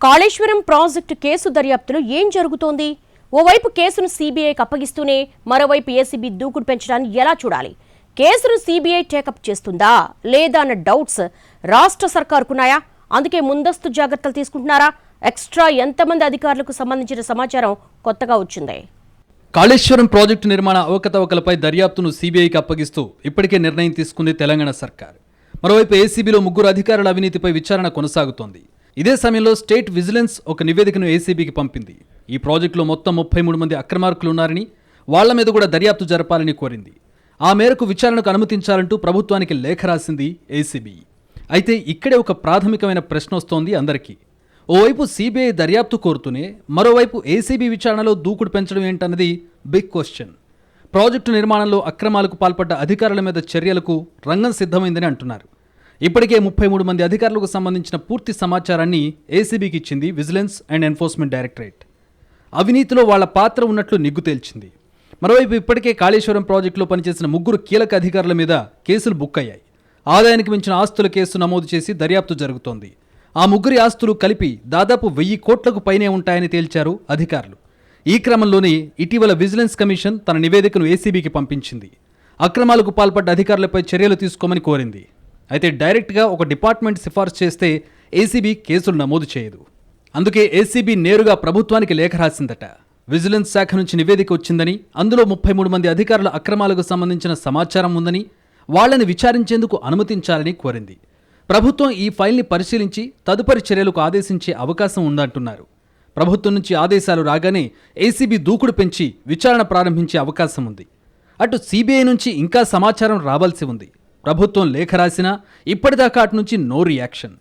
Kaleshwaram project case దర్యాప్తులో ఏం జరుగుతోంది? ఓవైపు కేసును సీబీఐకి అప్పగిస్తూనే మరోవైపు ఏసీబీ దూకుడు పెంచడాన్ని ఎలా చూడాలి? కేసును సీబీఐ టేకప్ చేస్తుందా లేదా అన్న డౌట్స్ రాష్ట్ర సర్కారుకున్నాయా? అందుకే ముందస్తు జాగ్రత్తలు తీసుకుంటున్నారా? ఎక్స్ట్రా ఎంతమంది అధికారులకు సంబంధించిన సమాచారం కొత్తగా వచ్చింది? కాళేశ్వరం ప్రాజెక్టు నిర్మాణ అవకతవకలపై దర్యాప్తును సీబీఐకి అప్పగిస్తూ ఇప్పటికే నిర్ణయం తీసుకుంది తెలంగాణ సర్కార్. మరోవైపు ఏసీబీలో 3 అధికారుల అవినీతిపై విచారణ కొనసాగుతోంది. ఇదే సమయంలో స్టేట్ విజిలెన్స్ ఒక నివేదికను ఏసీబీకి పంపింది. ఈ ప్రాజెక్టులో మొత్తం 33 మంది అక్రమార్కులున్నారని, వాళ్ల మీద కూడా దర్యాప్తు జరపాలని కోరింది. ఆ మేరకు విచారణకు అనుమతించాలంటూ ప్రభుత్వానికి లేఖ రాసింది ఏసీబీ. అయితే ఇక్కడే ఒక ప్రాథమికమైన ప్రశ్న వస్తోంది అందరికీ. ఓవైపు సీబీఐ దర్యాప్తు కోరుతూనే మరోవైపు ఏసీబీ విచారణలో దూకుడు పెంచడం ఏంటన్నది బిగ్ క్వశ్చన్. ప్రాజెక్టు నిర్మాణంలో అక్రమాలకు పాల్పడ్డ అధికారుల మీద చర్యలకు రంగం సిద్ధమైందని అంటున్నారు. ఇప్పటికే 33 మంది అధికారులకు సంబంధించిన పూర్తి సమాచారాన్ని ఏసీబీకి ఇచ్చింది విజిలెన్స్ అండ్ ఎన్ఫోర్స్మెంట్ డైరెక్టరేట్. అవినీతిలో వాళ్ల పాత్ర ఉన్నట్లు నిగ్గు తేల్చింది. మరోవైపు ఇప్పటికే కాళేశ్వరం ప్రాజెక్టులో పనిచేసిన 3 కీలక అధికారుల మీద కేసులు బుక్ అయ్యాయి. ఆదాయానికి మించిన ఆస్తుల కేసు నమోదు చేసి దర్యాప్తు జరుగుతోంది. ఆ 3 ఆస్తులు కలిపి దాదాపు 1000 కోట్లకు పైనే ఉంటాయని తేల్చారు అధికారులు. ఈ క్రమంలోనే ఇటీవల విజిలెన్స్ కమిషన్ తన నివేదికను ఏసీబీకి పంపించింది. అక్రమాలకు పాల్పడ్డ అధికారులపై చర్యలు తీసుకోమని కోరింది. అయితే డైరెక్ట్గా ఒక డిపార్ట్మెంట్ సిఫార్సు చేస్తే ఏసీబీ కేసులు నమోదు చేయదు. అందుకే ఏసీబీ నేరుగా ప్రభుత్వానికి లేఖ రాసిందట. విజిలెన్స్ శాఖ నుంచి నివేదిక వచ్చిందని, అందులో 33 మంది అధికారుల అక్రమాలకు సంబంధించిన సమాచారం ఉందని, వాళ్లని విచారించేందుకు అనుమతించాలని కోరింది. ప్రభుత్వం ఈ ఫైల్ని పరిశీలించి తదుపరి చర్యలకు ఆదేశించే అవకాశం ఉందంటున్నారు. ప్రభుత్వం నుంచి ఆదేశాలు రాగానే ఏసీబీ దూకుడు పెంచి విచారణ ప్రారంభించే అవకాశం ఉంది. అటు సీబీఐ నుంచి ఇంకా సమాచారం రావాల్సి ఉంది. ప్రభుత్వం లేఖ రాసినా ఇప్పటిదాకా అటు నుంచి నో రియాక్షన్.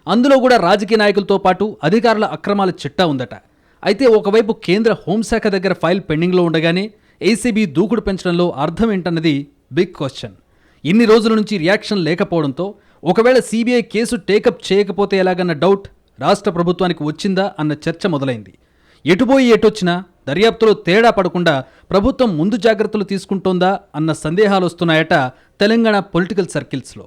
అందులో కూడా రాజకీయ నాయకులతో పాటు అధికారుల అక్రమాల చిట్టా ఉందట. అయితే ఒకవైపు కేంద్ర హోంశాఖ దగ్గర ఫైల్ పెండింగ్లో ఉండగానే ఏసీబీ దూకుడు పెంచడంలో అర్థం ఏంటన్నది బిగ్ క్వశ్చన్. ఇన్ని రోజుల నుంచి రియాక్షన్ లేకపోవడంతో ఒకవేళ సీబీఐ కేసు టేకప్ చేయకపోతే ఎలాగన్న డౌట్ రాష్ట్ర ప్రభుత్వానికి వచ్చిందా అన్న చర్చ మొదలైంది. ఎటుపోయి ఎటొచ్చినా దర్యాప్తులో తేడా పడకుండా ప్రభుత్వం ముందు జాగ్రత్తలు తీసుకుంటోందా అన్న సందేహాలు వస్తున్నాయట తెలంగాణ పొలిటికల్ సర్కిల్స్లో.